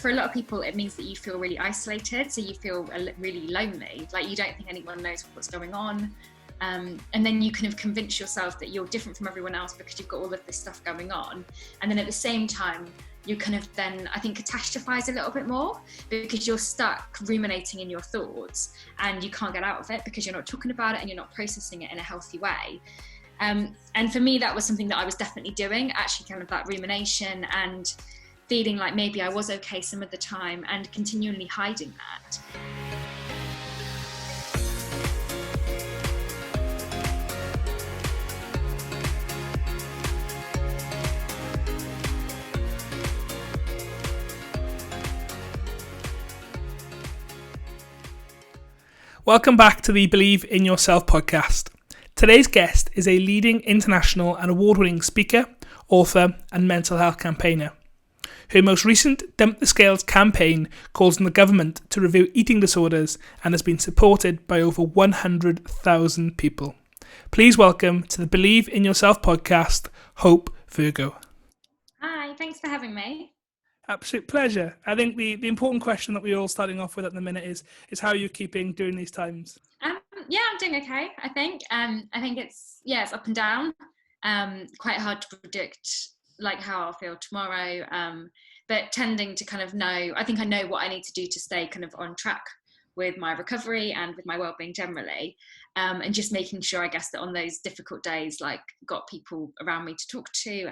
for a lot of people, it means that you feel really isolated. So you feel really lonely, like you don't think anyone knows what's going on. And then you kind of convince yourself that you're different from everyone else because you've got all of this stuff going on. And then at the same time, you kind of then, I think, catastrophize a little bit more because you're stuck ruminating in your thoughts and you can't get out of it because you're not talking about it and you're not processing it in a healthy way. And for me, that was something that I was definitely doing, actually kind of that rumination and feeling like maybe I was okay some of the time and continually hiding that. Welcome back to the Believe in Yourself podcast. Today's guest is a leading international and award-winning speaker, author and mental health campaigner. Her most recent Dump the Scales campaign calls on the government to review eating disorders and has been supported by over 100,000 people. Please welcome to the Believe in Yourself podcast, Hope Virgo. Hi, thanks for having me. Absolute pleasure. I think the important question that we're all starting off with at the minute is how you're keeping during these times. Yeah, I'm doing okay, I think. I think it's up and down. Quite hard to predict like how I'll feel tomorrow. But tending to kind of know, I think I know what I need to do to stay kind of on track with my recovery and with my well-being generally. And just making sure, I guess, that on those difficult days, like got people around me to talk to,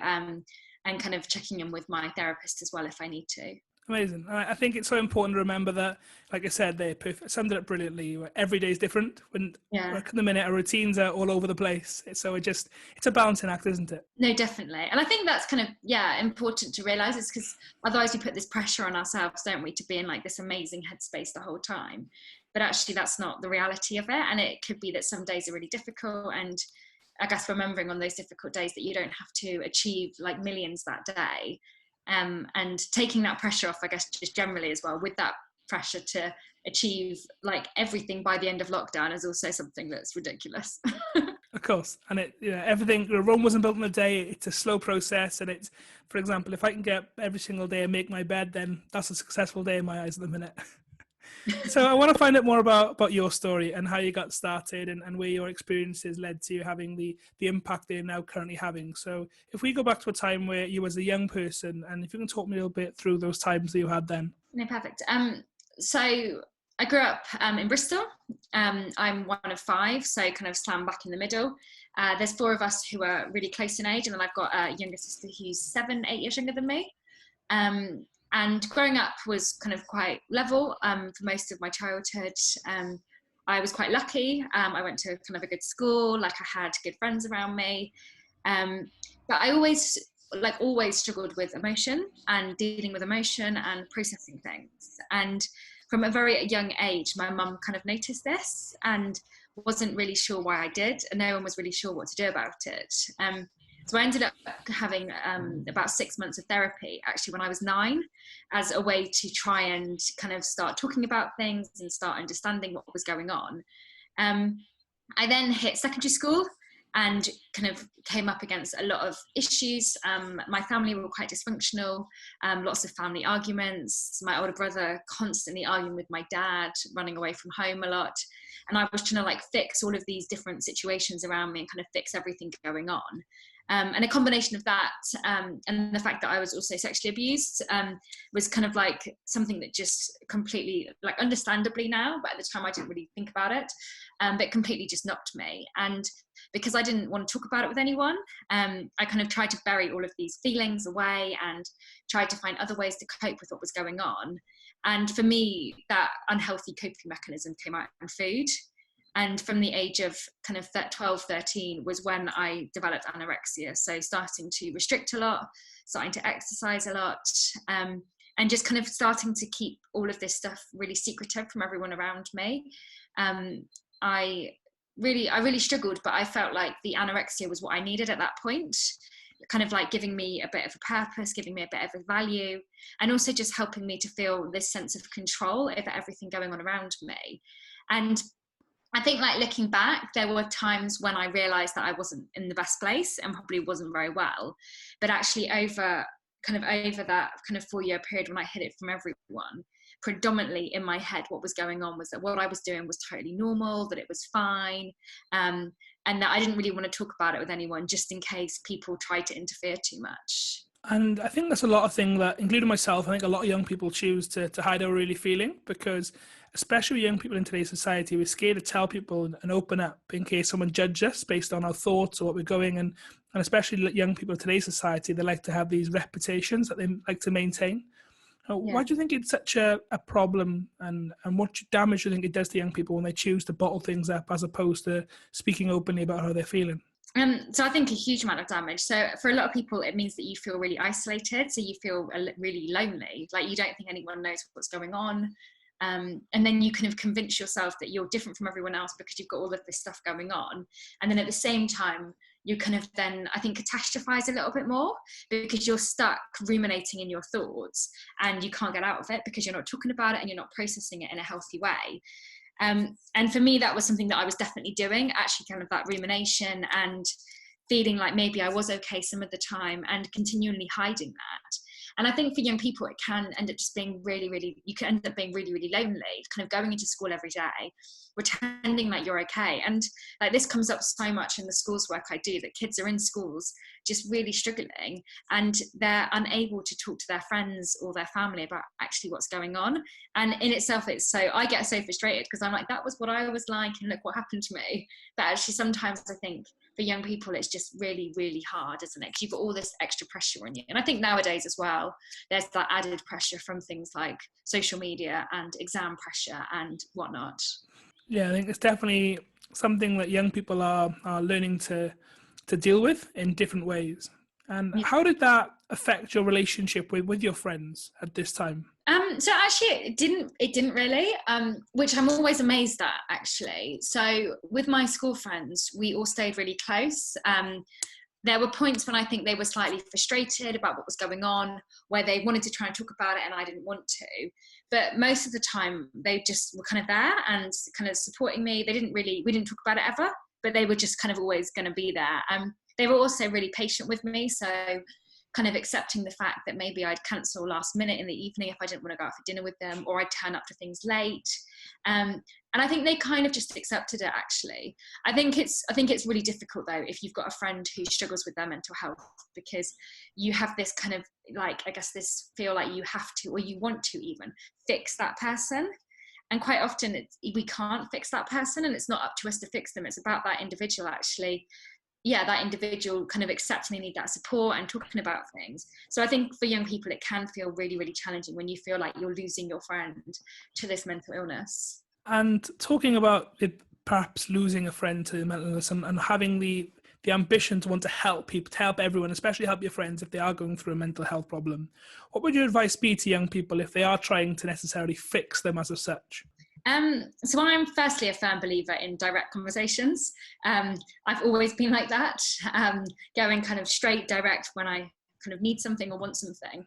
and kind of checking in with my therapist as well if I need to. Amazing. I think it's so important to remember that, like I said, they summed it up brilliantly. Every day is different. At the minute, our routines are all over the place. So it's a balancing act, isn't it? No, definitely. And I think that's kind of, important to realise, is because otherwise we put this pressure on ourselves, don't we, to be in like this amazing headspace the whole time. But actually that's not the reality of it. And it could be that some days are really difficult, and I guess remembering on those difficult days that you don't have to achieve like millions that day, and taking that pressure off, I guess, just generally as well, with that pressure to achieve like everything by the end of lockdown is also something that's ridiculous. Of course. And everything, Rome wasn't built in a day. It's a slow process. And it's, for example, if I can get every single day and make my bed, then that's a successful day in my eyes at the minute. So I want to find out more about your story and how you got started and where your experiences led to you having the impact they're now currently having. So if we go back to a time where you was a young person, and if you can talk me a little bit through those times that you had then. No, perfect. So I grew up in Bristol. I'm one of five, so kind of slam back in the middle. There's four of us who are really close in age, and then I've got a younger sister who's 7-8 years younger than me. And growing up was kind of quite level for most of my childhood. I was quite lucky. I went to kind of a good school, like I had good friends around me. But I always struggled with emotion and dealing with emotion and processing things. And from a very young age, my mum kind of noticed this and wasn't really sure why I did, and no one was really sure what to do about it. So I ended up having about 6 months of therapy, actually, when I was 9, as a way to try and kind of start talking about things and start understanding what was going on. I then hit secondary school and kind of came up against a lot of issues. My family were quite dysfunctional, lots of family arguments, my older brother constantly arguing with my dad, running away from home a lot. And I was trying to like fix all of these different situations around me and kind of fix everything going on. And a combination of that and the fact that I was also sexually abused was kind of like something that just completely, like understandably now, but at the time I didn't really think about it, but completely just knocked me. And because I didn't want to talk about it with anyone, I kind of tried to bury all of these feelings away and tried to find other ways to cope with what was going on. And for me, that unhealthy coping mechanism came out in food. And from the age of kind of 12, 13 was when I developed anorexia. So starting to restrict a lot, starting to exercise a lot, and just kind of starting to keep all of this stuff really secretive from everyone around me. I really struggled, but I felt like the anorexia was what I needed at that point, kind of like giving me a bit of a purpose, giving me a bit of a value, and also just helping me to feel this sense of control over everything going on around me. And I think, like, looking back, there were times when I realised that I wasn't in the best place and probably wasn't very well. But actually over kind of over that kind of 4-year period when I hid it from everyone, predominantly in my head, what was going on was that what I was doing was totally normal, that it was fine, and that I didn't really want to talk about it with anyone just in case people tried to interfere too much. And I think that's a lot of things that, including myself, I think a lot of young people choose to hide how we're really feeling, because especially young people in today's society, we're scared to tell people and open up in case someone judges us based on our thoughts or what we're going. And especially young people in today's society, they like to have these reputations that they like to maintain. Why do you think it's such a problem, and what damage do you think it does to young people when they choose to bottle things up as opposed to speaking openly about how they're feeling? So I think a huge amount of damage. So for a lot of people, it means that you feel really isolated. So you feel really lonely, like you don't think anyone knows what's going on. And then you kind of convince yourself that you're different from everyone else because you've got all of this stuff going on. And then at the same time, you kind of then, I think, catastrophize a little bit more because you're stuck ruminating in your thoughts and you can't get out of it because you're not talking about it and you're not processing it in a healthy way. And for me, that was something that I was definitely doing, actually kind of that rumination and feeling like maybe I was okay some of the time and continually hiding that. And I think for young people, it can end up just being you can end up being really, really lonely, kind of going into school every day, pretending like you're okay. And like this comes up so much in the schools work I do, that kids are in schools just really struggling and they're unable to talk to their friends or their family about actually what's going on. And in itself, I get so frustrated because I'm like, that was what I was like and look what happened to me. But actually sometimes I think for young people, it's just really, really hard, isn't it? Because you've got all this extra pressure on you. And I think nowadays as well, there's that added pressure from things like social media and exam pressure and whatnot. Yeah, I think it's definitely something that young people are learning to deal with in different ways. And how did that affect your relationship with your friends at this time? So actually it didn't really, which I'm always amazed at actually. So with my school friends, we all stayed really close. There were points when I think they were slightly frustrated about what was going on, where they wanted to try and talk about it and I didn't want to. But most of the time they just were kind of there and kind of supporting me. We didn't talk about it ever, but they were just kind of always going to be there. They were also really patient with me. So kind of accepting the fact that maybe I'd cancel last minute in the evening if I didn't want to go out for dinner with them, or I'd turn up to things late. And I think they kind of just accepted it actually. I think it's really difficult though if you've got a friend who struggles with their mental health, because you have this kind of like, I guess this feel like you have to, or you want to even fix that person. And quite often we can't fix that person and it's not up to us to fix them. It's about that individual actually. Yeah, that individual kind of accepting they need that support and talking about things. So I think for young people, it can feel really, really challenging when you feel like you're losing your friend to this mental illness. And talking about perhaps losing a friend to mental illness and having the ambition to want to help people, to help everyone, especially help your friends if they are going through a mental health problem, what would your advice be to young people if they are trying to necessarily fix them as such? So I'm firstly a firm believer in direct conversations. I've always been like that, going kind of straight direct when I kind of need something or want something.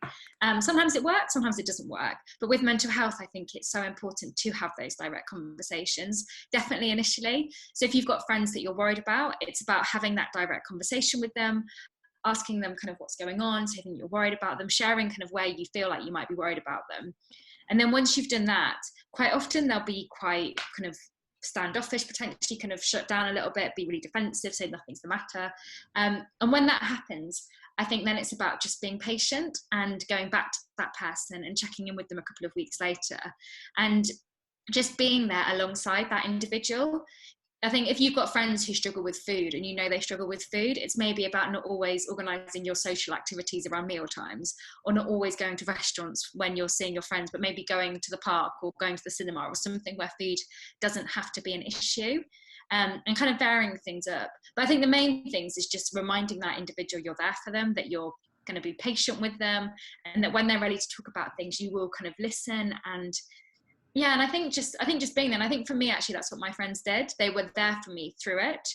Sometimes it works, sometimes it doesn't work. But with mental health, I think it's so important to have those direct conversations, definitely initially. So if you've got friends that you're worried about, it's about having that direct conversation with them, asking them kind of what's going on, saying you're worried about them, sharing kind of where you feel like you might be worried about them. And then once you've done that, quite often they'll be quite kind of standoffish, potentially kind of shut down a little bit, be really defensive, say nothing's the matter. And when that happens, I think then it's about just being patient and going back to that person and checking in with them a couple of weeks later and just being there alongside that individual. I think if you've got friends who struggle with food and you know they struggle with food, it's maybe about not always organising your social activities around meal times, or not always going to restaurants when you're seeing your friends, but maybe going to the park or going to the cinema or something where food doesn't have to be an issue, and kind of varying things up. But I think the main things is just reminding that individual you're there for them, that you're going to be patient with them, and that when they're ready to talk about things, you will kind of listen. And yeah, and I think just being there. And I think for me, actually, that's what my friends did. They were there for me through it.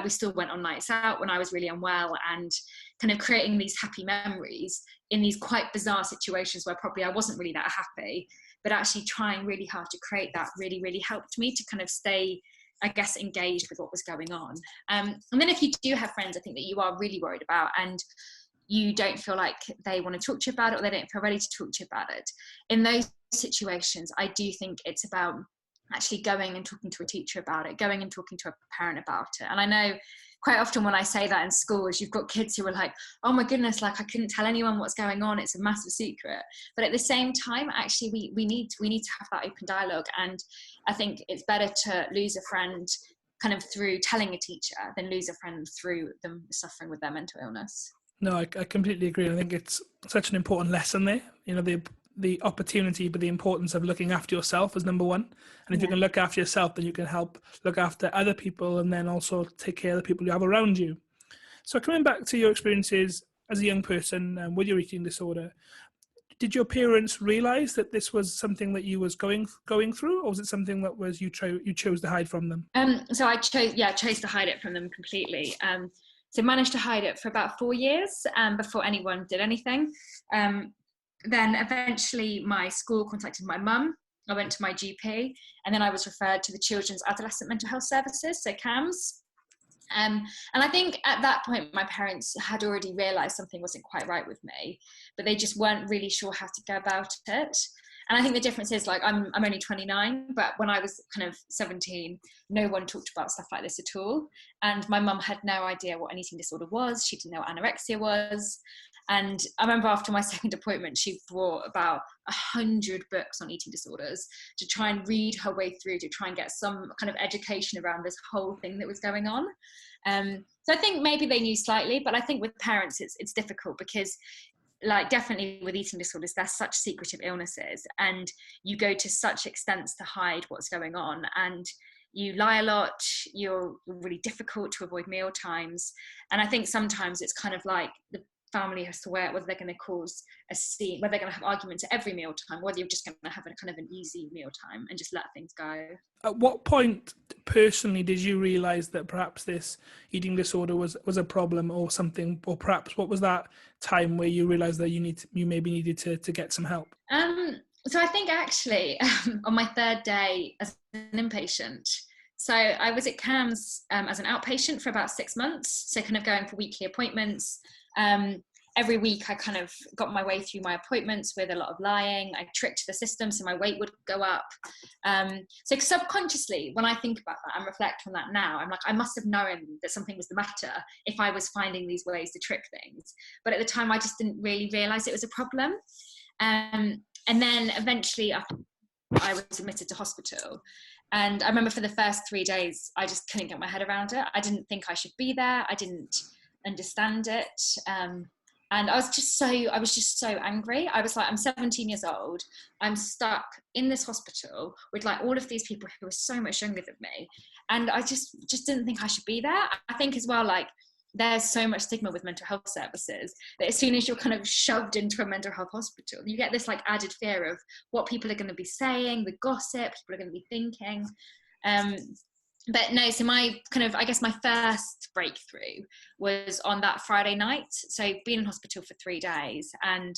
We still went on nights out when I was really unwell, and kind of creating these happy memories in these quite bizarre situations where probably I wasn't really that happy, but actually trying really hard to create that really, really helped me to kind of stay, I guess, engaged with what was going on. And then if you do have friends, I think that you are really worried about, and you don't feel like they want to talk to you about it, or they don't feel ready to talk to you about it. In those situations, I do think it's about actually going and talking to a teacher about it, going and talking to a parent about it. And I know quite often when I say that in schools, you've got kids who are like, oh my goodness, like I couldn't tell anyone what's going on, it's a massive secret. But at the same time, actually we need to have that open dialogue. And I think it's better to lose a friend kind of through telling a teacher than lose a friend through them suffering with their mental illness. No, I completely agree. I think it's such an important lesson there. The opportunity, but the importance of looking after yourself is number one. And if you can look after yourself, then you can help look after other people, and then also take care of the people you have around you. So coming back to your experiences as a young person with your eating disorder, did your parents realize that this was something that you was going through, or was it something that was you chose to hide from them? So I chose to hide it from them completely. So managed to hide it for about 4 years before anyone did anything. Then eventually my school contacted my mum. I went to my GP, and then I was referred to the Children's Adolescent Mental Health Services, so CAMS. And I think at that point my parents had already realised something wasn't quite right with me, but they just weren't really sure how to go about it. And I think the difference is, like, I'm only 29, but when I was kind of 17, no one talked about stuff like this at all. And my mum had no idea what an eating disorder was. She didn't know what anorexia was. And I remember after my second appointment, she brought about 100 books on eating disorders to try and read her way through, to try and get some kind of education around this whole thing that was going on. So I think maybe they knew slightly, but I think with parents, it's difficult because, like, definitely with eating disorders, they're such secretive illnesses, and you go to such extents to hide what's going on, and you lie a lot, you're really difficult to avoid meal times. And I think sometimes it's kind of like the family has to weigh out whether they're going to cause a scene, whether they're going to have arguments at every meal time, whether you're just going to have a kind of an easy meal time and just let things go. At what point personally did you realise that perhaps this eating disorder was a problem or something, or perhaps what was that time where you realised that you maybe needed to get some help? So I think actually on my third day as an inpatient, so I was at CAMS as an outpatient for about 6 months, so kind of going for weekly appointments. Every week I kind of got my way through my appointments with a lot of lying. I tricked the system so my weight would go up. So subconsciously, when I think about that and reflect on that now, I'm like, I must have known that something was the matter if I was finding these ways to trick things. But at the time, I just didn't really realise it was a problem. And then eventually I was admitted to hospital. And I remember for the first 3 days, I just couldn't get my head around it. I didn't think I should be there. I didn't understand it. And I was just so angry. I was like, I'm 17 years old. I'm stuck in this hospital with like all of these people who are so much younger than me. And I just didn't think I should be there. I think as well, like, there's so much stigma with mental health services that as soon as you're kind of shoved into a mental health hospital, you get this like added fear of what people are going to be saying, the gossip people are going to be thinking. But no, so my kind of, I guess my first breakthrough was on that Friday night. So been in hospital for 3 days, and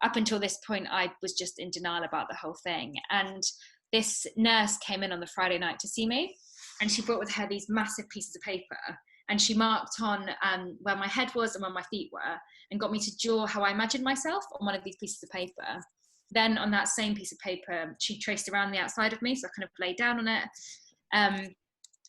up until this point, I was just in denial about the whole thing. And this nurse came in on the Friday night to see me, and she brought with her these massive pieces of paper, and she marked on where my head was and where my feet were, and got me to draw how I imagined myself on one of these pieces of paper. Then on that same piece of paper, she traced around the outside of me, so I kind of laid down on it.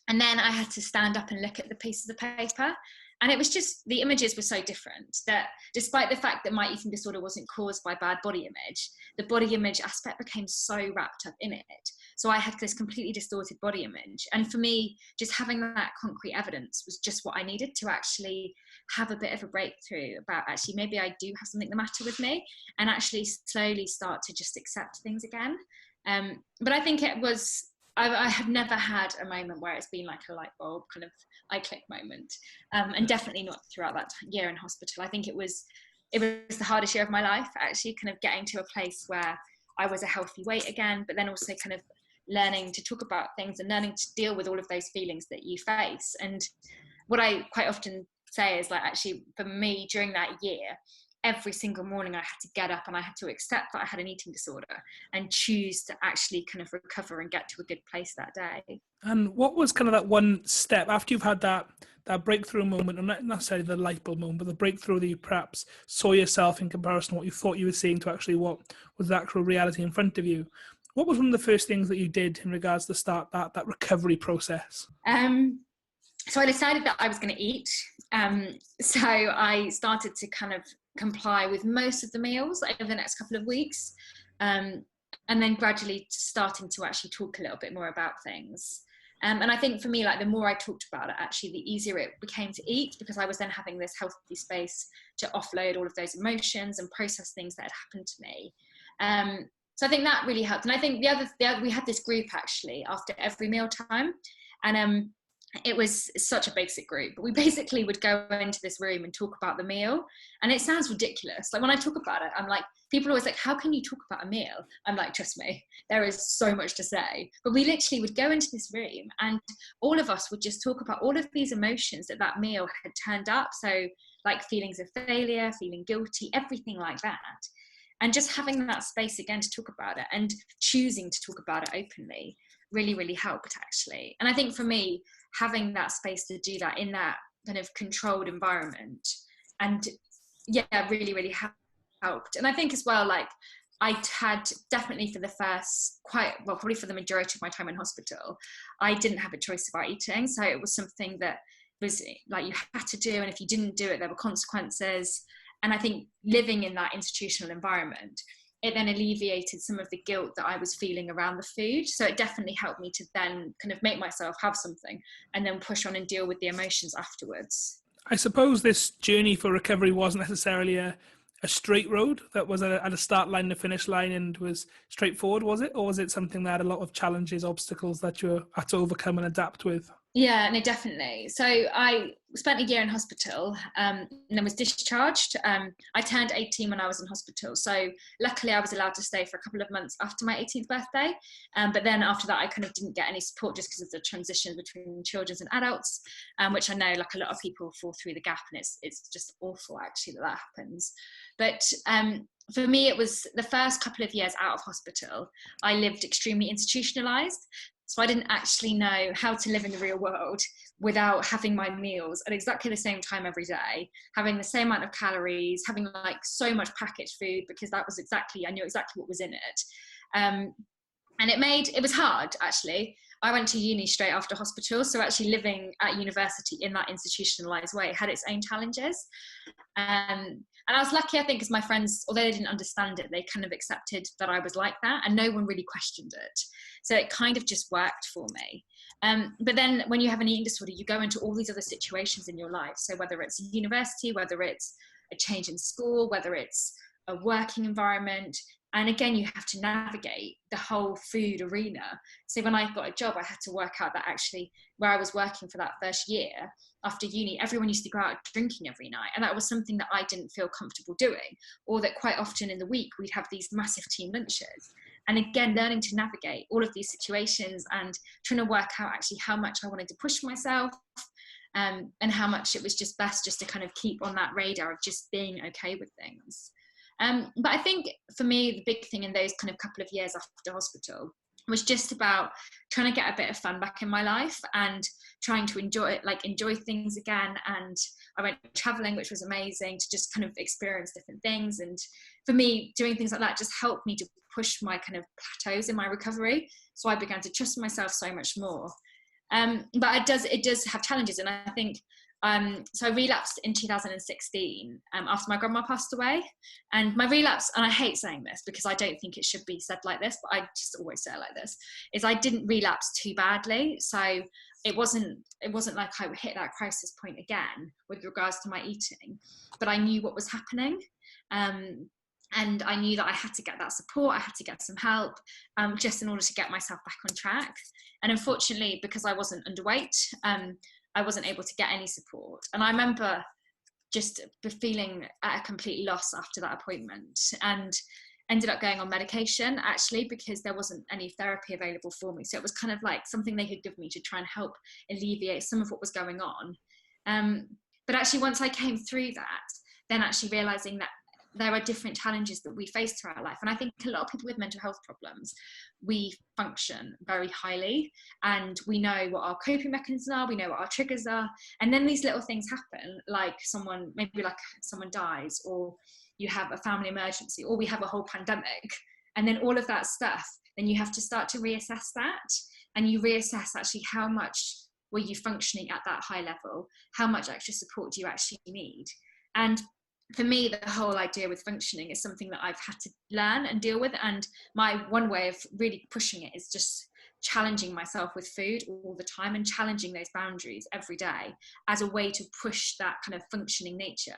And then I had to stand up and look at the pieces of paper. And it was just, the images were so different that despite the fact that my eating disorder wasn't caused by bad body image, the body image aspect became so wrapped up in it. So I had this completely distorted body image. And for me, just having that concrete evidence was just what I needed to actually have a bit of a breakthrough about actually maybe I do have something the matter with me, and actually slowly start to just accept things again. But I think it was, I have never had a moment where it's been like a light bulb kind of I click moment, and definitely not throughout that year in hospital. I think it was the hardest year of my life, actually, kind of getting to a place where I was a healthy weight again, but then also kind of learning to talk about things and learning to deal with all of those feelings that you face. And what I quite often say is, like, actually for me during that year, every single morning I had to get up and I had to accept that I had an eating disorder and choose to actually kind of recover and get to a good place that day. And what was kind of that one step after you've had that breakthrough moment, or not necessarily the light bulb moment, but the breakthrough that you perhaps saw yourself in comparison to what you thought you were seeing to actually what was the actual reality in front of you? What was one of the first things that you did in regards to start that recovery process? So I decided that I was going to eat. So I started to kind of comply with most of the meals over the next couple of weeks. And then gradually starting to actually talk a little bit more about things. And I think for me, like the more I talked about it, actually, the easier it became to eat, because I was then having this healthy space to offload all of those emotions and process things that had happened to me. So I think that really helped. And I think the other we had this group actually after every meal time, and it was such a basic group, but we basically would go into this room and talk about the meal. And it sounds ridiculous. Like when I talk about it, I'm like, people are always like, how can you talk about a meal? I'm like, trust me, there is so much to say. But we literally would go into this room and all of us would just talk about all of these emotions that meal had turned up. So like feelings of failure, feeling guilty, everything like that. And just having that space again to talk about it and choosing to talk about it openly really, really helped actually. And I think for me, having that space to do that in that kind of controlled environment, and really, really helped. And I think as well, like I had definitely for the first probably for the majority of my time in hospital, I didn't have a choice about eating. So it was something that was like you had to do. And if you didn't do it, there were consequences. And I think living in that institutional environment, it then alleviated some of the guilt that I was feeling around the food. So it definitely helped me to then kind of make myself have something and then push on and deal with the emotions afterwards. I suppose this journey for recovery wasn't necessarily a straight road that was at a start line and a finish line and was straightforward, was it? Or was it something that had a lot of challenges, obstacles that you had to overcome and adapt with? Yeah, no, definitely. So I spent a year in hospital and then was discharged. I turned 18 when I was in hospital. So luckily I was allowed to stay for a couple of months after my 18th birthday. But then after that, I kind of didn't get any support just because of the transition between children and adults, which I know like a lot of people fall through the gap, and it's just awful actually that happens. But for me, it was the first couple of years out of hospital, I lived extremely institutionalized. So I didn't actually know how to live in the real world without having my meals at exactly the same time every day, having the same amount of calories, having like so much packaged food, because that was I knew exactly what was in it. And it was hard actually. I went to uni straight after hospital. So actually living at university in that institutionalized way had its own challenges. And I was lucky, I think, because my friends, although they didn't understand it, they kind of accepted that I was like that and no one really questioned it. So it kind of just worked for me. But then when you have an eating disorder, you go into all these other situations in your life. So whether it's university, whether it's a change in school, whether it's a working environment, and again, you have to navigate the whole food arena. So when I got a job, I had to work out that actually where I was working for that first year after uni, everyone used to go out drinking every night. And that was something that I didn't feel comfortable doing, or that quite often in the week, we'd have these massive team lunches. And again, learning to navigate all of these situations and trying to work out actually how much I wanted to push myself, and how much it was just best just to kind of keep on that radar of just being okay with things. But I think for me, the big thing in those kind of couple of years after hospital was just about trying to get a bit of fun back in my life and trying to enjoy things again. And I went traveling, which was amazing, to just kind of experience different things. And for me, doing things like that just helped me to push my kind of plateaus in my recovery. So I began to trust myself so much more. But it does have challenges. And I think, so I relapsed in 2016 after my grandma passed away. And my relapse, and I hate saying this because I don't think it should be said like this, but I just always say it like this, is I didn't relapse too badly. So it wasn't like I hit that crisis point again with regards to my eating, but I knew what was happening. And I knew that I had to get that support, I had to get some help, just in order to get myself back on track. And unfortunately, because I wasn't underweight, I wasn't able to get any support. And I remember just feeling at a complete loss after that appointment, and ended up going on medication actually because there wasn't any therapy available for me. So it was kind of like something they could give me to try and help alleviate some of what was going on. But actually once I came through that, then actually realizing that there are different challenges that we face throughout life. And I think a lot of people with mental health problems, we function very highly and we know what our coping mechanisms are, we know what our triggers are. And then these little things happen, like someone dies, or you have a family emergency, or we have a whole pandemic. And then all of that stuff, then you have to start to reassess that. And you reassess actually how much were you functioning at that high level? How much extra support do you actually need? And for me, the whole idea with functioning is something that I've had to learn and deal with. And my one way of really pushing it is just challenging myself with food all the time and challenging those boundaries every day as a way to push that kind of functioning nature.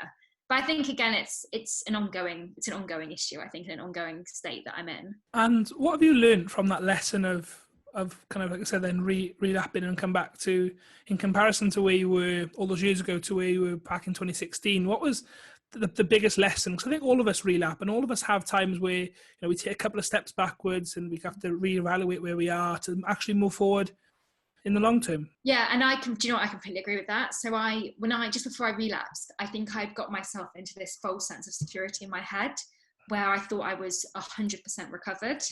But I think, again, it's an ongoing issue, I think, in an ongoing state that I'm in. And what have you learned from that lesson of kind of, like I said, then relapsing and come back to, in comparison to where you were all those years ago to where you were back in 2016? What was the biggest lesson? Because I think all of us relapse, and all of us have times where, you know, we take a couple of steps backwards and we have to reevaluate where we are to actually move forward in the long term. Yeah, and I completely agree with that. So just before I relapsed, I think I'd got myself into this false sense of security in my head where I thought I was 100% recovered.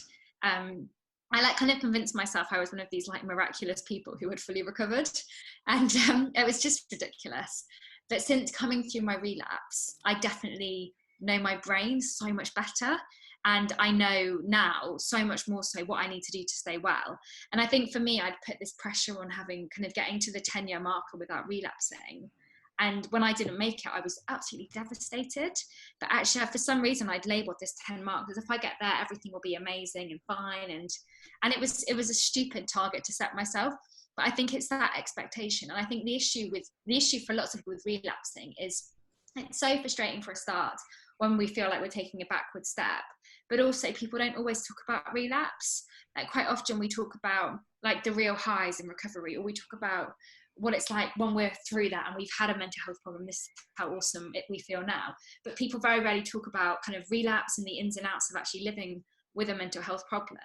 I kind of convinced myself I was one of these miraculous people who had fully recovered, and it was just ridiculous. But since coming through my relapse, I definitely know my brain so much better. And I know now so much more so what I need to do to stay well. And I think for me, I'd put this pressure on getting to the 10-year marker without relapsing. And when I didn't make it, I was absolutely devastated. But actually, for some reason, I'd labelled this 10 mark as if I get there, everything will be amazing and fine. And it was a stupid target to set myself. But I think it's that expectation. And I think the issue for lots of people with relapsing is it's so frustrating for a start when we feel like we're taking a backward step. But also, people don't always talk about relapse. Like, quite often we talk about like the real highs in recovery, or we talk about what it's like when we're through that and we've had a mental health problem. This is how awesome we feel now. But people very rarely talk about kind of relapse and the ins and outs of actually living with a mental health problem.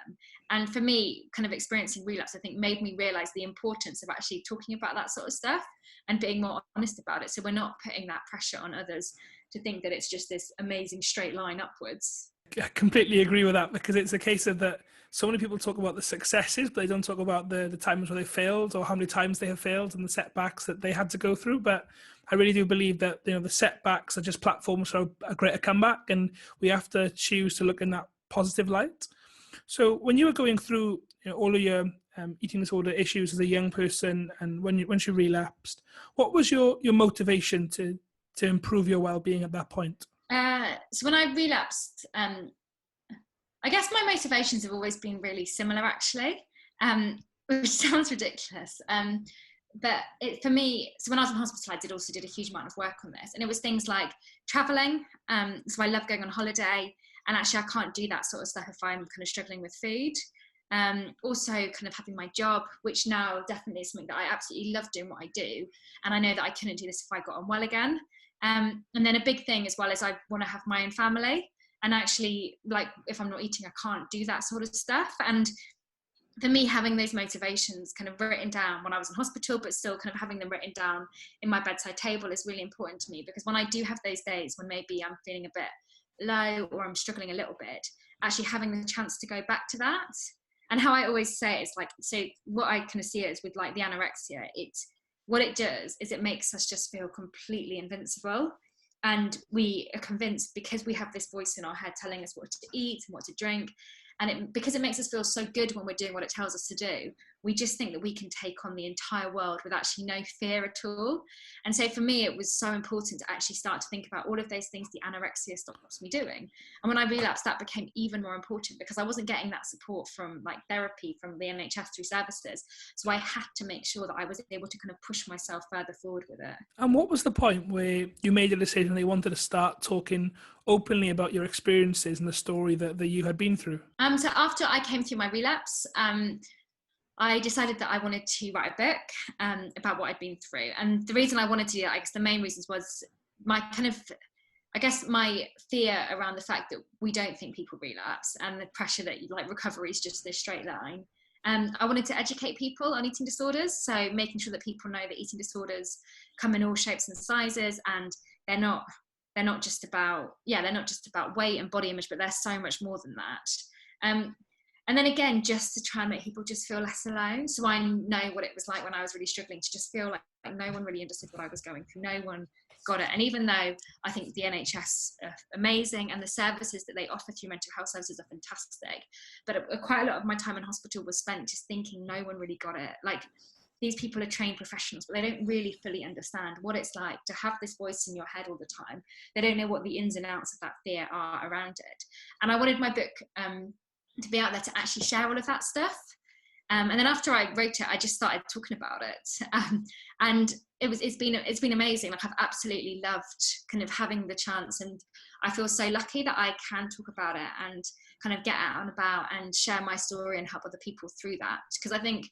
And for me, kind of experiencing relapse, I think, made me realize the importance of actually talking about that sort of stuff and being more honest about it. So we're not putting that pressure on others to think that it's just this amazing straight line upwards. I completely agree with that, because it's a case of that so many people talk about the successes, but they don't talk about the times where they failed, or how many times they have failed, and the setbacks that they had to go through. But I really do believe that, you know, the setbacks are just platforms for a greater comeback, and we have to choose to look in that positive light. So when you were going through, you know, all of your eating disorder issues as a young person, and when you relapsed, what was your motivation to improve your well-being at that point? So when I relapsed, I guess my motivations have always been really similar, actually, which sounds ridiculous. But for me, so when I was in hospital, I also did a huge amount of work on this. And it was things like traveling. So I love going on holiday. And actually, I can't do that sort of stuff if I'm kind of struggling with food. Also kind of having my job, which now definitely is something that I absolutely love doing what I do. And I know that I couldn't do this if I got on well again. And then a big thing as well is I want to have my own family. And actually, like, if I'm not eating, I can't do that sort of stuff. And for me, having those motivations kind of written down when I was in hospital, but still kind of having them written down in my bedside table is really important to me. Because when I do have those days when maybe I'm feeling a bit low or I'm struggling a little bit, actually having the chance to go back to that. And how I always say it is like, so what I kind of see it is with like the anorexia, what it does is it makes us just feel completely invincible. And we are convinced, because we have this voice in our head telling us what to eat and what to drink, and because it makes us feel so good when we're doing what it tells us to do, we just think that we can take on the entire world with actually no fear at all. And so for me, it was so important to actually start to think about all of those things the anorexia stops me doing. And when I relapsed, that became even more important, because I wasn't getting that support from like therapy, from the NHS through services. So I had to make sure that I was able to kind of push myself further forward with it. And what was the point where you made a decision that you wanted to start talking openly about your experiences and the story that you had been through? So after I came through my relapse, I decided that I wanted to write a book about what I'd been through. And the reason I wanted to do that, I guess the main reasons was my fear around the fact that we don't think people relapse, and the pressure that like recovery is just this straight line. I wanted to educate people on eating disorders, so making sure that people know that eating disorders come in all shapes and sizes, and they're not they're not just about weight and body image, but they're so much more than that. And then again, just to try and make people just feel less alone. So I know what it was like when I was really struggling, to just feel like no one really understood what I was going through. No one got it. And even though I think the NHS are amazing and the services that they offer through mental health services are fantastic, but quite a lot of my time in hospital was spent just thinking no one really got it. Like, these people are trained professionals, but they don't really fully understand what it's like to have this voice in your head all the time. They don't know what the ins and outs of that fear are around it. And I wanted my book to be out there to actually share all of that stuff. And then after I wrote it, I just started talking about it. And it's been amazing. Like, I've absolutely loved kind of having the chance, and I feel so lucky that I can talk about it and kind of get out and about and share my story and help other people through that. Because I think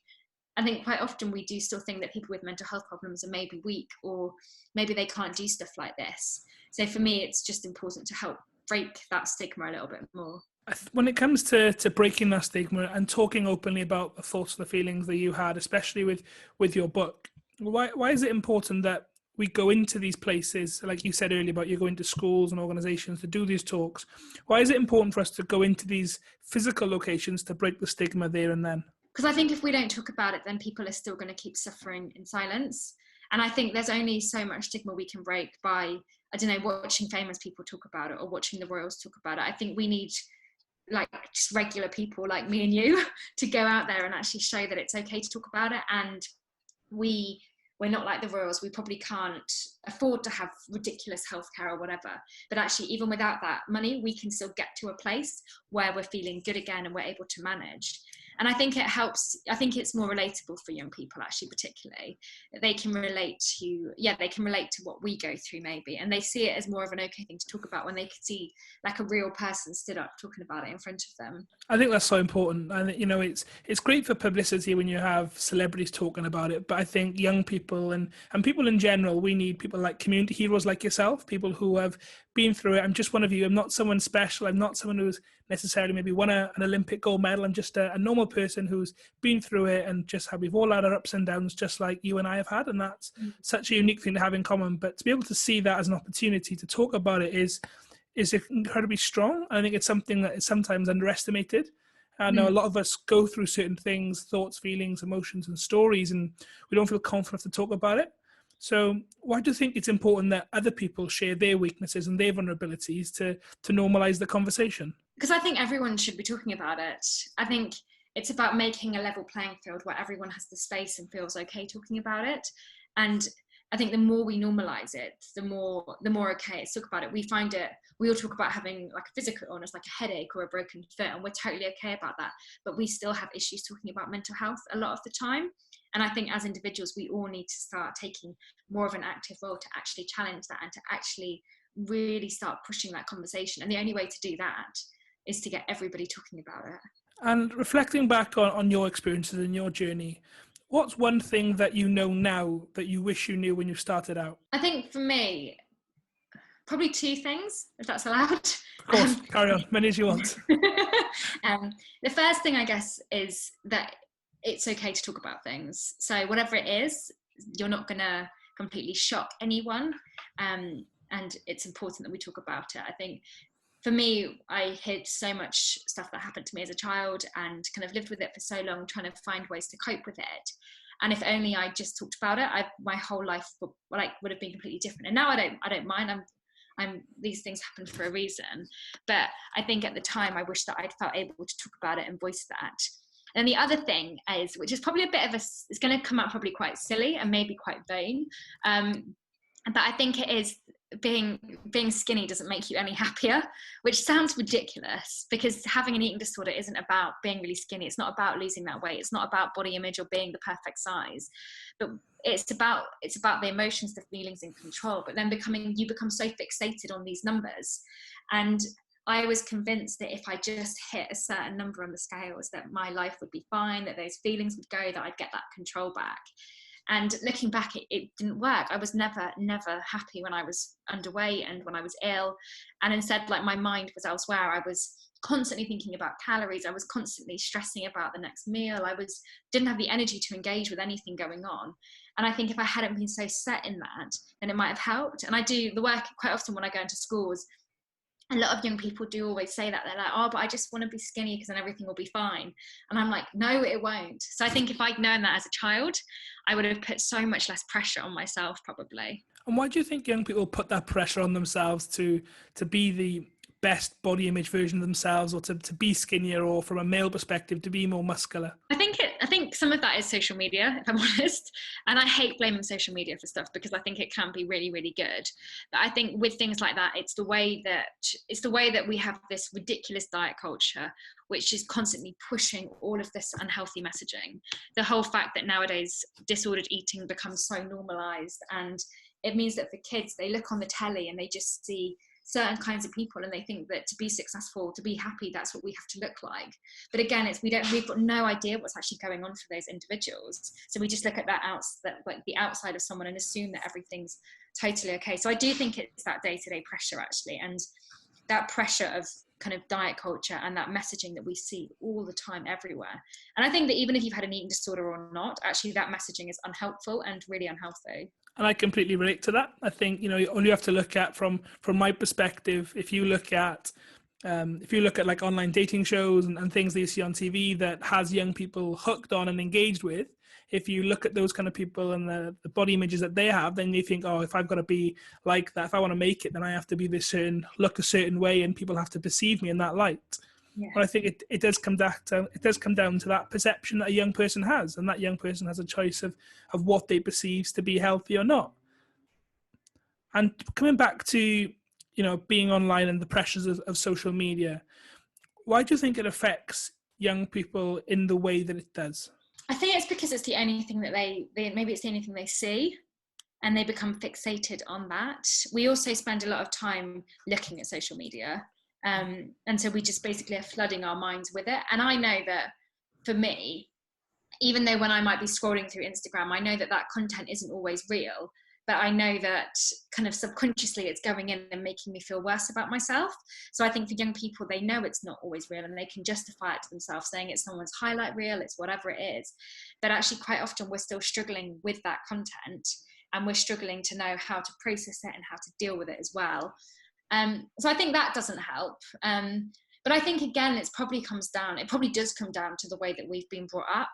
quite often we do still think that people with mental health problems are maybe weak, or maybe they can't do stuff like this. So for me, it's just important to help break that stigma a little bit more. When it comes to breaking that stigma and talking openly about the thoughts and the feelings that you had, especially with your book, why is it important that we go into these places, like you said earlier about you going to schools and organizations to do these talks? Why is it important for us to go into these physical locations to break the stigma there and then? Because I think if we don't talk about it, then people are still going to keep suffering in silence. And I think there's only so much stigma we can break by, I don't know, watching famous people talk about it or watching the royals talk about it. I think we need, like, just regular people like me and you to go out there and actually show that it's okay to talk about it. And we're not like the royals. We probably can't afford to have ridiculous healthcare or whatever. But actually, even without that money, we can still get to a place where we're feeling good again and we're able to manage. And I think it helps. I think it's more relatable for young people, actually, particularly. They can relate to what we go through, maybe. And they see it as more of an okay thing to talk about when they can see, like, a real person stood up talking about it in front of them. I think that's so important. And, you know, it's great for publicity when you have celebrities talking about it. But I think young people and people in general, we need people like community heroes like yourself, people who have been through it. I'm just one of you. I'm not someone special. I'm not someone who's necessarily maybe won an Olympic gold medal. I'm just a normal person who's been through it, and just we've all had our ups and downs, just like you and I have had. And that's such a unique thing to have in common. But to be able to see that as an opportunity to talk about it is incredibly strong. I think it's something that is sometimes underestimated. I know a lot of us go through certain things, thoughts, feelings, emotions, and stories, and we don't feel confident to talk about it. So why do you think it's important that other people share their weaknesses and their vulnerabilities to normalize the conversation? Because I think everyone should be talking about it. I think it's about making a level playing field where everyone has the space and feels okay talking about it. And I think the more we normalize it, the more okay it's talk about it. We all talk about having, like, a physical illness, like a headache or a broken foot, and we're totally okay about that. But we still have issues talking about mental health a lot of the time. And I think as individuals, we all need to start taking more of an active role to actually challenge that and to actually really start pushing that conversation. And the only way to do that is to get everybody talking about it. And reflecting back on your experiences and your journey, what's one thing that you know now that you wish you knew when you started out? I think for me, probably two things, if that's allowed. Of course, carry on, many as you want. The first thing, I guess, is that it's okay to talk about things. So whatever it is, you're not going to completely shock anyone. And it's important that we talk about it. I think for me, I hid so much stuff that happened to me as a child and kind of lived with it for so long, trying to find ways to cope with it. And if only I just talked about it, my whole life would have been completely different. And now I don't mind. These things happen for a reason. But I think at the time, I wish that I'd felt able to talk about it and voice that. And the other thing is, which is probably a bit of it's going to come out probably quite silly and maybe quite vain, but I think it is being skinny doesn't make you any happier, which sounds ridiculous, because having an eating disorder isn't about being really skinny. It's not about losing that weight. It's not about body image or being the perfect size, but it's about the emotions, the feelings, and control. But then you become so fixated on these numbers. And I was convinced that if I just hit a certain number on the scales, that my life would be fine, that those feelings would go, that I'd get that control back. And looking back, it didn't work. I was never happy when I was underweight and when I was ill. And instead, like, my mind was elsewhere. I was constantly thinking about calories. I was constantly stressing about the next meal. Didn't have the energy to engage with anything going on. And I think if I hadn't been so set in that, then it might have helped. And I do the work quite often when I go into schools. A lot of young people do always say that. They're like, oh, but I just want to be skinny because then everything will be fine. And I'm like, no, it won't. So I think if I'd known that as a child, I would have put so much less pressure on myself, probably. And why do you think young people put that pressure on themselves to be the best body image version of themselves, or to be skinnier, or from a male perspective to be more muscular? I think some of that is social media, if I'm honest. And I hate blaming social media for stuff because I think it can be really, really good. But I think with things like that, it's the way that we have this ridiculous diet culture, which is constantly pushing all of this unhealthy messaging. The whole fact that nowadays disordered eating becomes so normalized, and it means that for kids, they look on the telly and they just see certain kinds of people and they think that to be successful, to be happy, that's what we have to look like. But again, we've got no idea what's actually going on for those individuals. So we just look at like the outside of someone and assume that everything's totally okay. So I do think it's that day-to-day pressure actually, and that pressure of kind of diet culture and that messaging that we see all the time everywhere. And I think that even if you've had an eating disorder or not, actually that messaging is unhelpful and really unhealthy. And I completely relate to that. I think, all you have to look at from my perspective, if you look at like online dating shows and things that you see on TV that has young people hooked on and engaged with, if you look at those kind of people and the body images that they have, then you think, oh, if I've got to be like that, if I want to make it, then I have to be look a certain way, and people have to perceive me in that light. Yeah. But I think it does come down to that perception that a young person has, and that young person has a choice of what they perceive to be healthy or not. And coming back to being online and the pressures of social media, why do you think it affects young people in the way that it does? I think it's because it's the only thing that maybe it's the only thing they see, and they become fixated on that. We also spend a lot of time looking at social media. And so we just basically are flooding our minds with it. And I know that for me, even though when I might be scrolling through Instagram, I know that content isn't always real, but I know that kind of subconsciously it's going in and making me feel worse about myself. So I think for young people, they know it's not always real and they can justify it to themselves, saying it's someone's highlight reel, it's whatever it is. But actually quite often we're still struggling with that content, and we're struggling to know how to process it and how to deal with it as well. So I think that doesn't help. But I think, again, it probably does come down to the way that we've been brought up,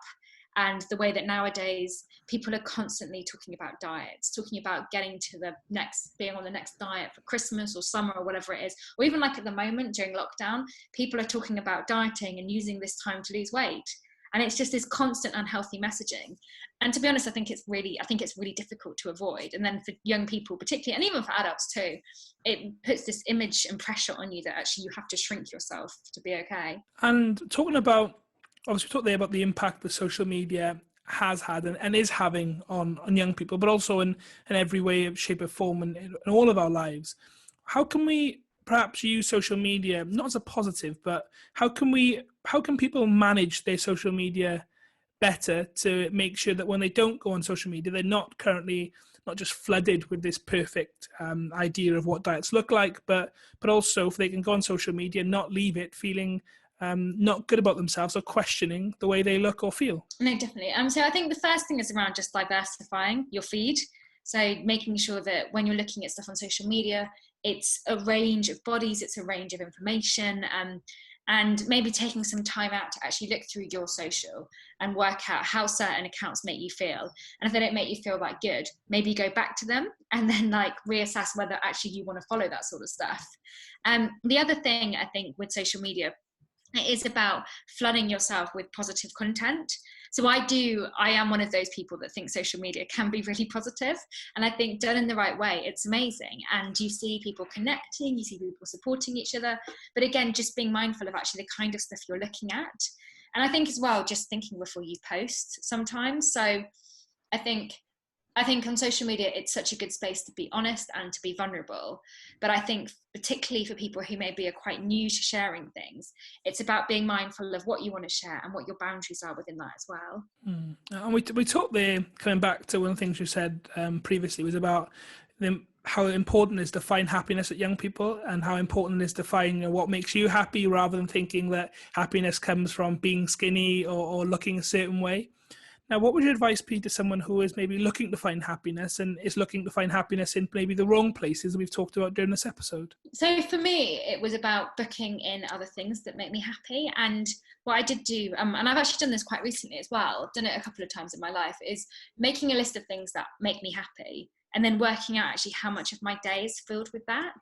and the way that nowadays people are constantly talking about diets, talking about being on the next diet for Christmas or summer or whatever it is. Or even like at the moment during lockdown, people are talking about dieting and using this time to lose weight. And it's just this constant unhealthy messaging. And to be honest, I think it's really difficult to avoid. And then for young people particularly, and even for adults too, it puts this image and pressure on you that actually you have to shrink yourself to be okay. And talking about, obviously we talked there about the impact that social media has had and is having on young people, but also in every way, shape or form in all of our lives. How can we perhaps use social media, not as a positive, but how can people manage their social media better to make sure that when they don't go on social media, they're not just flooded with this perfect idea of what diets look like, but also if they can go on social media and not leave it feeling not good about themselves or questioning the way they look or feel? No, definitely. So I think the first thing is around just diversifying your feed. So making sure that when you're looking at stuff on social media, it's a range of bodies, it's a range of information, and maybe taking some time out to actually look through your social and work out how certain accounts make you feel. And if they don't make you feel that good, maybe go back to them and then reassess whether actually you want to follow that sort of stuff. The other thing I think with social media, it is about flooding yourself with positive content. So I am one of those people that think social media can be really positive. And I think done in the right way, it's amazing. And you see people connecting, you see people supporting each other. But again, just being mindful of actually the kind of stuff you're looking at. And I think as well, just thinking before you post sometimes. So I think on social media, it's such a good space to be honest and to be vulnerable. But I think particularly for people who maybe are quite new to sharing things, it's about being mindful of what you want to share and what your boundaries are within that as well. And we talked there, coming back to one of the things you said previously, was about how important it is to find happiness at young people, and how important it is to find, what makes you happy, rather than thinking that happiness comes from being skinny or looking a certain way. Now, what would your advice be to someone who is maybe looking to find happiness and is looking to find happiness in maybe the wrong places that we've talked about during this episode? So for me, it was about booking in other things that make me happy. And what I did do, and I've actually done this quite recently as well, I've done it a couple of times in my life, is making a list of things that make me happy and then working out actually how much of my day is filled with that.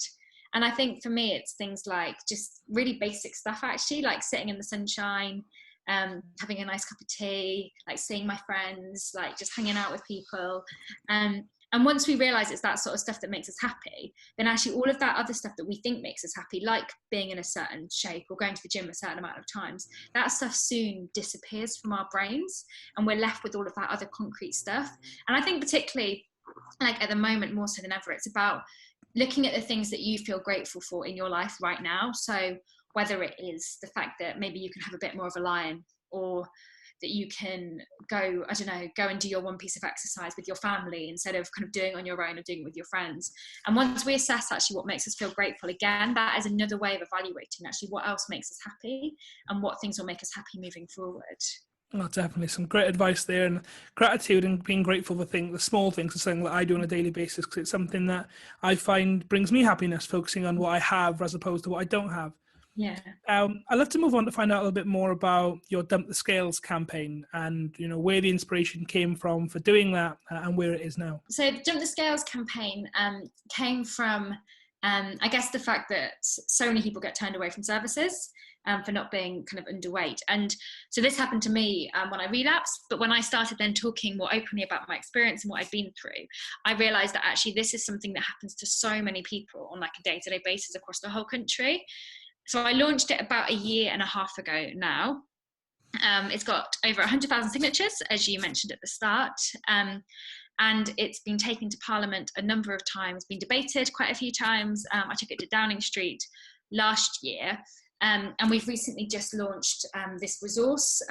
And I think for me, it's things like just really basic stuff, actually, like sitting in the sunshine, having a nice cup of tea, like seeing my friends, like just hanging out with people. And once we realize it's that sort of stuff that makes us happy, then actually all of that other stuff that we think makes us happy, like being in a certain shape or going to the gym a certain amount of times, that stuff soon disappears from our brains and we're left with all of that other concrete stuff. And I think particularly like at the moment, more so than ever, it's about looking at the things that you feel grateful for in your life right now. So whether it is the fact that maybe you can have a bit more of a lie-in, or that you can go, I don't know, go and do your one piece of exercise with your family instead of kind of doing it on your own or doing it with your friends. And once we assess actually what makes us feel grateful, again, that is another way of evaluating actually what else makes us happy and what things will make us happy moving forward. Oh, definitely some great advice there, and gratitude and being grateful for the small things is something that I do on a daily basis, because it's something that I find brings me happiness, focusing on what I have as opposed to what I don't have. Yeah. I'd love to move on to find out a little bit more about your Dump the Scales campaign and, where the inspiration came from for doing that and where it is now. So the Dump the Scales campaign came from, I guess, the fact that so many people get turned away from services for not being kind of underweight. And so this happened to me when I relapsed, but when I started then talking more openly about my experience and what I'd been through, I realized that actually this is something that happens to so many people on like a day-to-day basis across the whole country. So I launched it about a year and a half ago now. It's got over 100,000 signatures, as you mentioned at the start. And it's been taken to Parliament a number of times, been debated quite a few times. I took it to Downing Street last year. And we've recently just launched this resource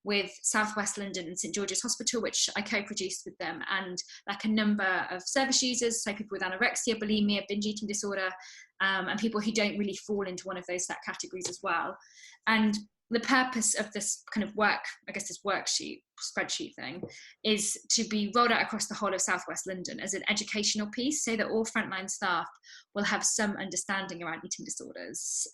with South West London and St George's Hospital, which I co-produced with them, and like a number of service users, so people with anorexia, bulimia, binge eating disorder, and people who don't really fall into one of those set categories as well. And the purpose of this kind of work, I guess this spreadsheet thing, is to be rolled out across the whole of South West London as an educational piece, so that all frontline staff will have some understanding around eating disorders.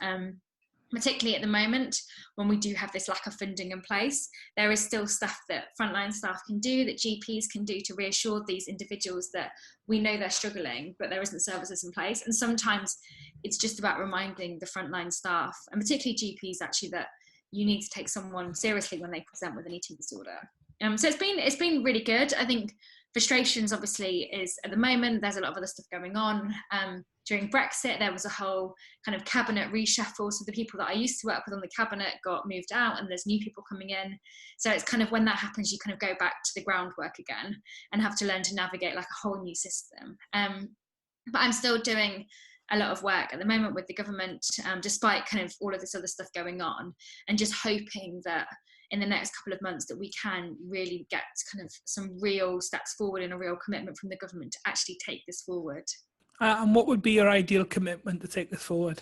Particularly at the moment, when we do have this lack of funding in place, there is still stuff that frontline staff can do, that GPs can do to reassure these individuals that we know they're struggling, but there isn't services in place. And sometimes it's just about reminding the frontline staff, and particularly GPs actually, that you need to take someone seriously when they present with an eating disorder. So it's been really good. I think frustrations obviously is at the moment, there's a lot of other stuff going on. During Brexit, there was a whole kind of cabinet reshuffle. So the people that I used to work with on the cabinet got moved out and there's new people coming in. So it's kind of when that happens, you kind of go back to the groundwork again and have to learn to navigate like a whole new system. But I'm still doing a lot of work at the moment with the government, despite kind of all of this other stuff going on, and just hoping that in the next couple of months that we can really get kind of some real steps forward and a real commitment from the government to actually take this forward. And what would be your ideal commitment to take this forward?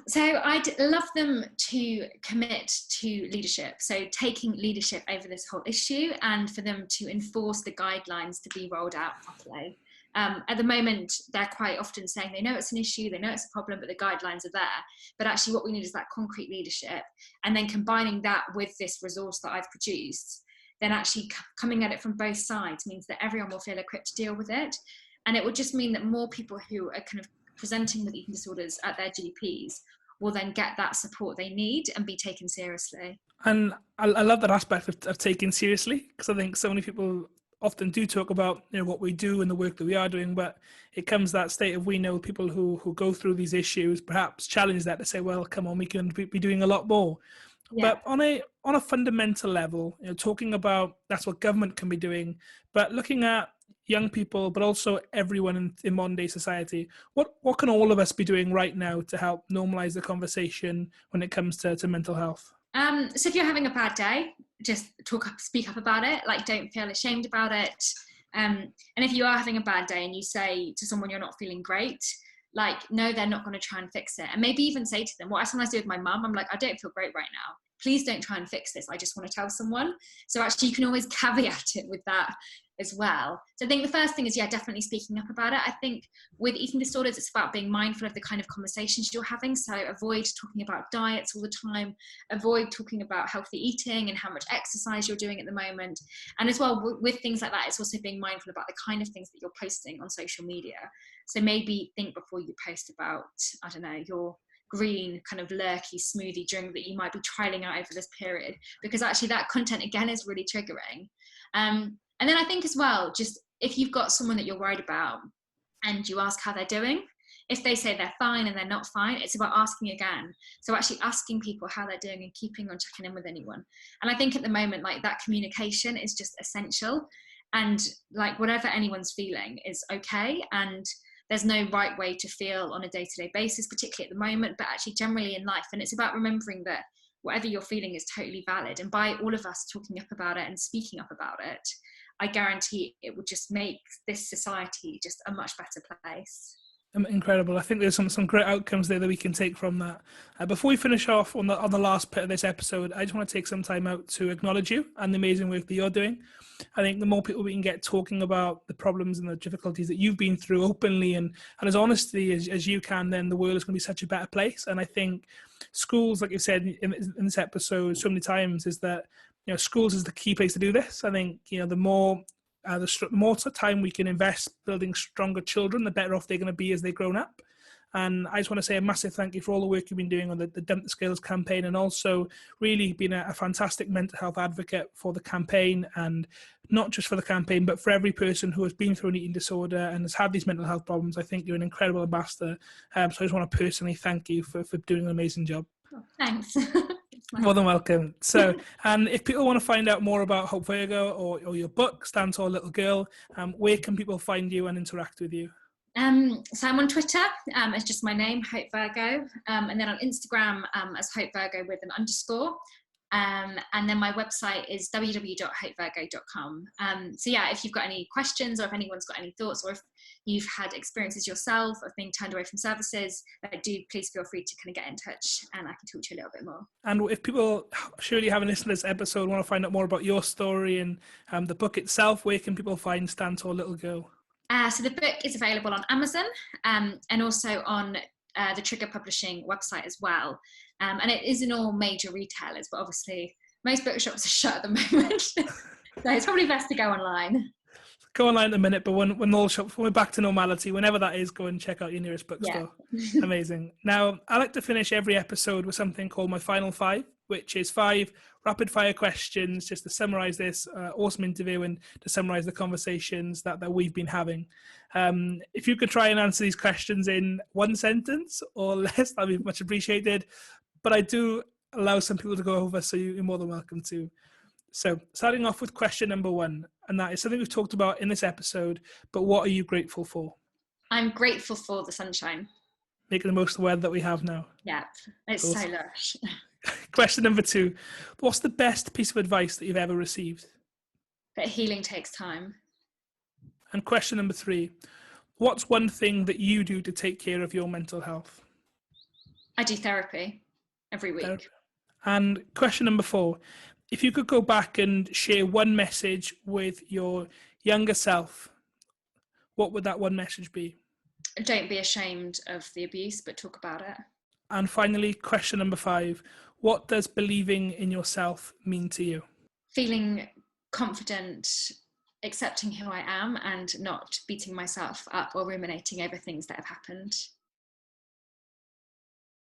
So I'd love them to commit to leadership, so taking leadership over this whole issue, and for them to enforce the guidelines to be rolled out properly. At the moment, they're quite often saying they know it's an issue, they know it's a problem, but the guidelines are there. But actually what we need is that concrete leadership, and then combining that with this resource that I've produced, then actually coming at it from both sides means that everyone will feel equipped to deal with it. And it would just mean that more people who are kind of presenting with eating disorders at their GPs will then get that support they need and be taken seriously. And I love that aspect of taking seriously, because I think so many people often do talk about what we do and the work that we are doing, but it comes that state of, we know people who go through these issues perhaps challenge that to say, well, come on, we can be doing a lot more. Yeah. But on a fundamental level, talking about that's what government can be doing, but looking at young people, but also everyone in modern day society, what can all of us be doing right now to help normalize the conversation when it comes to mental health? So if you're having a bad day, just speak up about it. Like, don't feel ashamed about it. And if you are having a bad day and you say to someone you're not feeling great, like, no, they're not going to try and fix it. And maybe even say to them, what I sometimes do with my mum, I'm like, I don't feel great right now. Please don't try and fix this. I just want to tell someone. So actually you can always caveat it with that as well. So I think the first thing is, yeah, definitely speaking up about it. I think with eating disorders, it's about being mindful of the kind of conversations you're having. So avoid talking about diets all the time, avoid talking about healthy eating and how much exercise you're doing at the moment. And as well, with things like that, it's also being mindful about the kind of things that you're posting on social media. So maybe think before you post about, I don't know, your green kind of lurky smoothie drink that you might be trialing out over this period, because actually that content again is really triggering. And then I think as well, just if you've got someone that you're worried about and you ask how they're doing, if they say they're fine and they're not fine, it's about asking again. So actually asking people how they're doing and keeping on checking in with anyone. And I think at the moment, like, that communication is just essential, and like whatever anyone's feeling is okay. And there's no right way to feel on a day-to-day basis, particularly at the moment, but actually generally in life. And it's about remembering that whatever you're feeling is totally valid. And by all of us talking up about it and speaking up about it, I guarantee it will just make this society just a much better place. Incredible. I think there's some great outcomes there that we can take from that. Before we finish off on the last bit of this episode, I just want to take some time out to acknowledge you and the amazing work that you're doing. I think the more people we can get talking about the problems and the difficulties that you've been through openly and as honestly as you can, then the world is going to be such a better place. And I think schools, like you said in this episode so many times, is that, you know, schools is the key place to do this. I think, you know, the more time we can invest building stronger children, the better off they're going to be as they're grown up. And I just want to say a massive thank you for all the work you've been doing on the Dump the Scales campaign, and also really being a fantastic mental health advocate for the campaign, and not just for the campaign, but for every person who has been through an eating disorder and has had these mental health problems. I think you're an incredible ambassador. So I just want to personally thank you for doing an amazing job. Oh, thanks. More than welcome. So, and if people want to find out more about Hope Virgo or your book, Stand Tall Little Girl, where can people find you and interact with you? So I'm on Twitter, it's just my name, Hope Virgo, and then on Instagram as Hope Virgo with an underscore. And then my website is www.hopevirgo.com. So yeah, if you've got any questions, or if anyone's got any thoughts, or if you've had experiences yourself of being turned away from services, do please feel free to kind of get in touch, and I can talk to you a little bit more. And if people surely haven't listened to this episode, want to find out more about your story and the book itself, where can people find Stand Tall Little Girl? So the book is available on Amazon, and also on the Trigger Publishing website as well. And it is in all major retailers, but obviously most bookshops are shut at the moment. So it's probably best to go online. Go online in a minute, but when all shops, when we're back to normality, whenever that is, go and check out your nearest bookstore. Yeah. Amazing. Now, I like to finish every episode with something called my final five, which is 5 rapid fire questions just to summarize this awesome interview and to summarize the conversations that we've been having. If you could try and answer these questions in one sentence or less, that'd be much appreciated. But I do allow some people to go over, so you're more than welcome to. So starting off with question number 1, and that is something we've talked about in this episode, but what are you grateful for? I'm grateful for the sunshine. Making the most of the weather that we have now. Yeah, it's awesome. So lush. Question number 2, what's the best piece of advice that you've ever received? That healing takes time. And question number 3, what's one thing that you do to take care of your mental health? I do therapy every week. Therapy. And question number 4, if you could go back and share one message with your younger self, what would that one message be? Don't be ashamed of the abuse, but talk about it. And finally, question number 5, what does believing in yourself mean to you? Feeling confident, accepting who I am, and not beating myself up or ruminating over things that have happened.